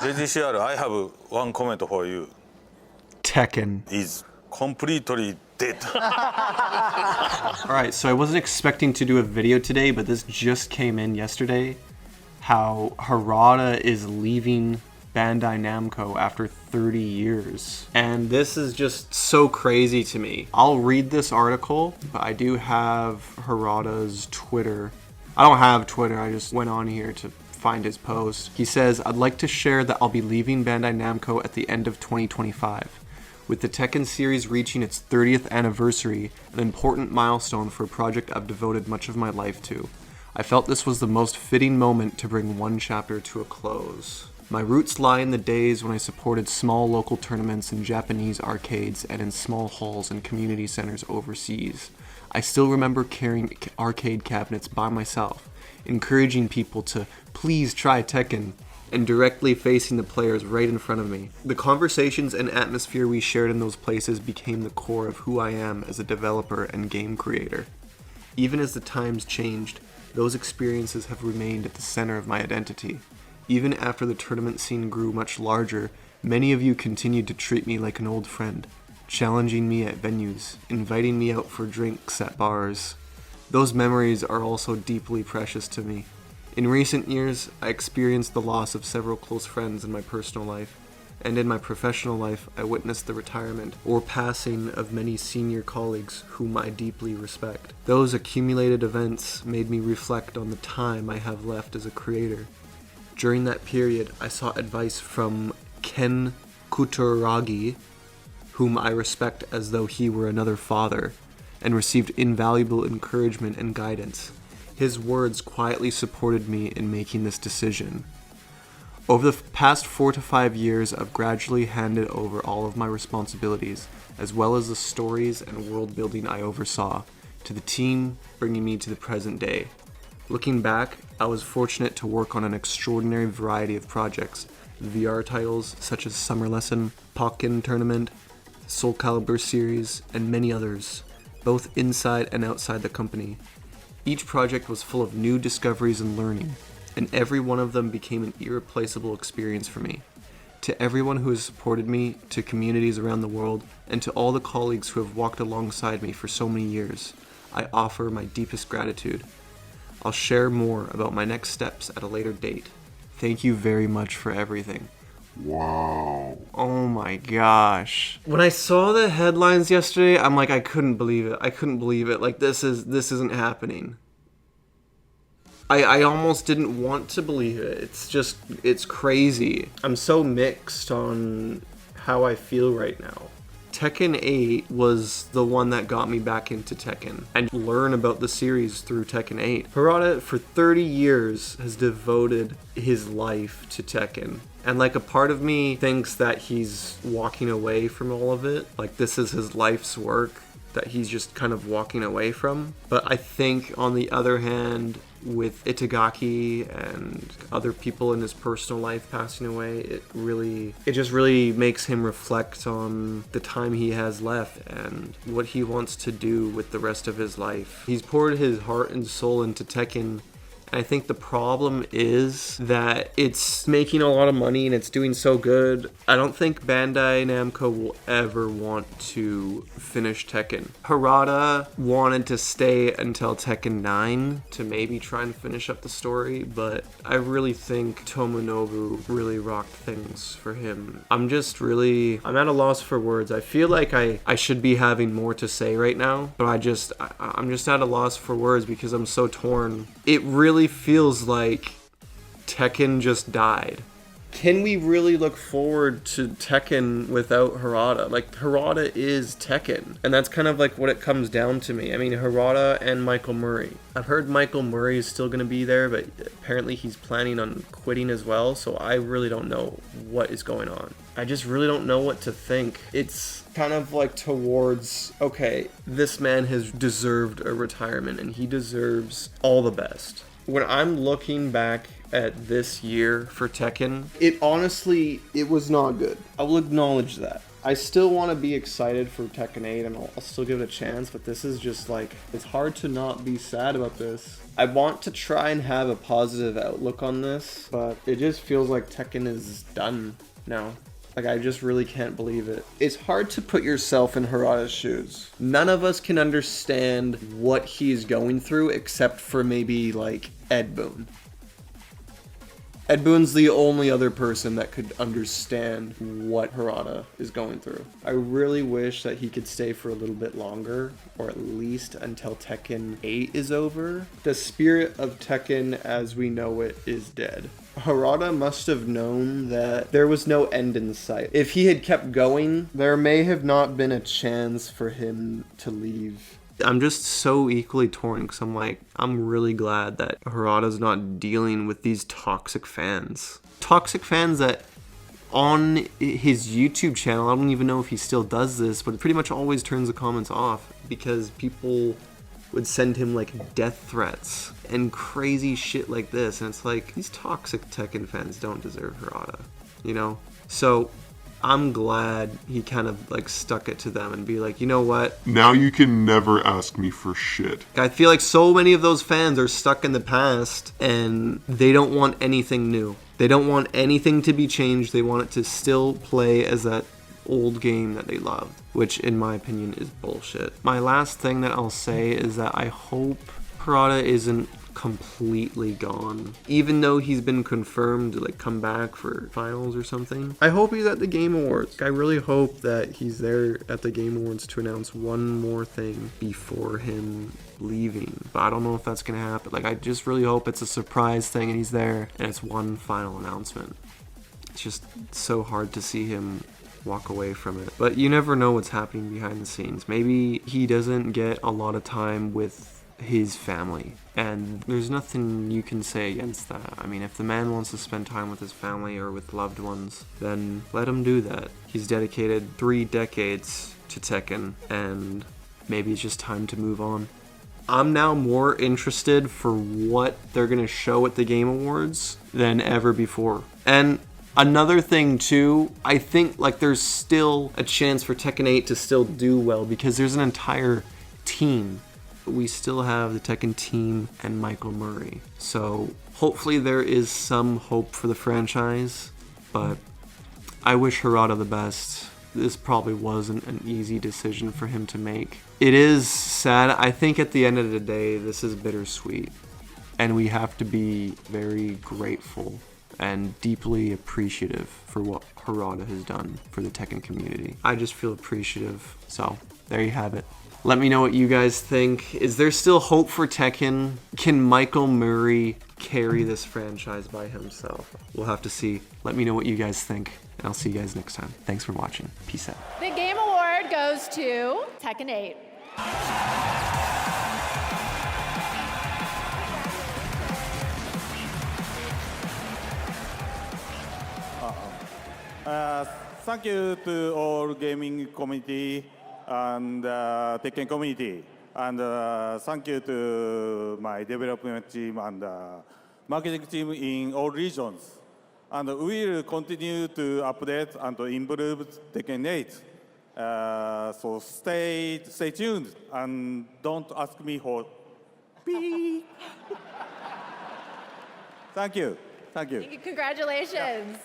JGCR, I have one comment for you. Tekken is completely dead. Alright, so I wasn't expecting to do a video today, but this just came in yesterday. How Harada is leaving Bandai Namco after 30 years. And this is just so crazy to me. I'll read this article, but I do have Harada's Twitter. I don't have Twitter, I just went on here to find his post. He says, "I'd like to share that I'll be leaving Bandai Namco at the end of 2025. With the Tekken series reaching its 30th anniversary, an important milestone for a project I've devoted much of my life to. I felt this was the most fitting moment to bring one chapter to a close. My roots lie in the days when I supported small local tournaments in Japanese arcades and in small halls and community centers overseas. I still remember carrying arcade cabinets by myself, encouraging people to please try Tekken, and directly facing the players right in front of me. The conversations and atmosphere we shared in those places became the core of who I am as a developer and game creator. Even as the times changed, those experiences have remained at the center of my identity. Even after the tournament scene grew much larger, many of you continued to treat me like an old friend, challenging me at venues, inviting me out for drinks at bars. Those memories are also deeply precious to me. In recent years, I experienced the loss of several close friends in my personal life, and in my professional life, I witnessed the retirement or passing of many senior colleagues whom I deeply respect. Those accumulated events made me reflect on the time I have left as a creator. During that period, I sought advice from Ken Kutaragi, whom I respect as though he were another father, and received invaluable encouragement and guidance. His words quietly supported me in making this decision. Over the past 4 to 5 years, I've gradually handed over all of my responsibilities, as well as the stories and world building I oversaw, to the team, bringing me to the present day. Looking back, I was fortunate to work on an extraordinary variety of projects, VR titles such as Summer Lesson, Tekken Tournament, Soul Calibur series, and many others, both inside and outside the company. Each project was full of new discoveries and learning, and every one of them became an irreplaceable experience for me. To everyone who has supported me, to communities around the world, and to all the colleagues who have walked alongside me for so many years, I offer my deepest gratitude. I'll share more about my next steps at a later date. Thank you very much for everything." Wow. Oh my gosh. When I saw the headlines yesterday, I'm like, I couldn't believe it. I couldn't believe it. Like, this isn't happening. I almost didn't want to believe it. It's crazy. I'm so mixed on how I feel right now. Tekken 8 was the one that got me back into Tekken and learn about the series through Tekken 8. Harada, for 30 years, has devoted his life to Tekken. And like, a part of me thinks that he's walking away from all of it. Like, this is his life's work that he's just kind of walking away from. But I think, on the other hand, with Itagaki and other people in his personal life passing away, it just really makes him reflect on the time he has left and what he wants to do with the rest of his life. He's poured his heart and soul into Tekken. I think the problem is that it's making a lot of money and it's doing so good. I don't think Bandai Namco will ever want to finish Tekken. Harada wanted to stay until Tekken 9 to maybe try and finish up the story, but I really think Tomonobu really rocked things for him. I'm at a loss for words. I feel like I should be having more to say right now, but I'm just at a loss for words because I'm so torn. It really feels like Tekken just died. Can we really look forward to Tekken without Harada? Like, Harada is Tekken, and that's kind of like what it comes down to me. I mean, Harada and Michael Murray. I've heard Michael Murray is still going to be there, but apparently he's planning on quitting as well, so I really don't know what is going on. I just really don't know what to think. It's kind of like towards, okay, this man has deserved a retirement, and he deserves all the best. When I'm looking back at this year for Tekken, it was not good. I will acknowledge that. I still want to be excited for Tekken 8 and I'll still give it a chance, but this is just like, it's hard to not be sad about this. I want to try and have a positive outlook on this, but it just feels like Tekken is done now. Like, I just really can't believe it. It's hard to put yourself in Harada's shoes. None of us can understand what he's going through except for maybe like Ed Boon. Ed Boon's the only other person that could understand what Harada is going through. I really wish that he could stay for a little bit longer, or at least until Tekken 8 is over. The spirit of Tekken as we know it is dead. Harada must have known that there was no end in sight. If he had kept going, there may have not been a chance for him to leave. I'm just so equally torn because I'm really glad that Harada's not dealing with these toxic fans. Toxic fans that on his YouTube channel, I don't even know if he still does this, but pretty much always turns the comments off because people would send him like death threats and crazy shit like this. And it's like, these toxic Tekken fans don't deserve Harada, you know? So I'm glad he kind of like stuck it to them and be like, you know what? Now you can never ask me for shit. I feel like so many of those fans are stuck in the past and they don't want anything new. They don't want anything to be changed. They want it to still play as that old game that they loved, which in my opinion is bullshit. My last thing that I'll say is that I hope Harada isn't completely gone, even though he's been confirmed to like come back for finals or something. I hope he's at the Game Awards. I really hope that he's there at the Game Awards to announce one more thing before him leaving, but I don't know if that's gonna happen. Like, I just really hope it's a surprise thing and he's there and it's one final announcement. It's just so hard to see him walk away from it, but you never know what's happening behind the scenes. Maybe he doesn't get a lot of time with his family, and there's nothing you can say against that. I mean, if the man wants to spend time with his family or with loved ones, then let him do that. He's dedicated 3 decades to Tekken, and maybe it's just time to move on. I'm now more interested for what they're gonna show at the Game Awards than ever before. And another thing too, I think like there's still a chance for Tekken 8 to still do well because there's an entire team. We still have the Tekken team and Michael Murray. So hopefully there is some hope for the franchise, but I wish Harada the best. This probably wasn't an easy decision for him to make. It is sad. I think at the end of the day, this is bittersweet, and we have to be very grateful and deeply appreciative for what Harada has done for the Tekken community. I just feel appreciative. So there you have it. Let me know what you guys think. Is there still hope for Tekken? Can Michael Murray carry this franchise by himself? We'll have to see. Let me know what you guys think, and I'll see you guys next time. Thanks for watching. Peace out. The Game Award goes to Tekken 8. Thank you to all gaming community and Tekken community, and thank you to my development team and marketing team in all regions. And we will continue to update and to improve Tekken 8. So stay tuned and don't ask me for beep. Thank you. Thank you. Congratulations.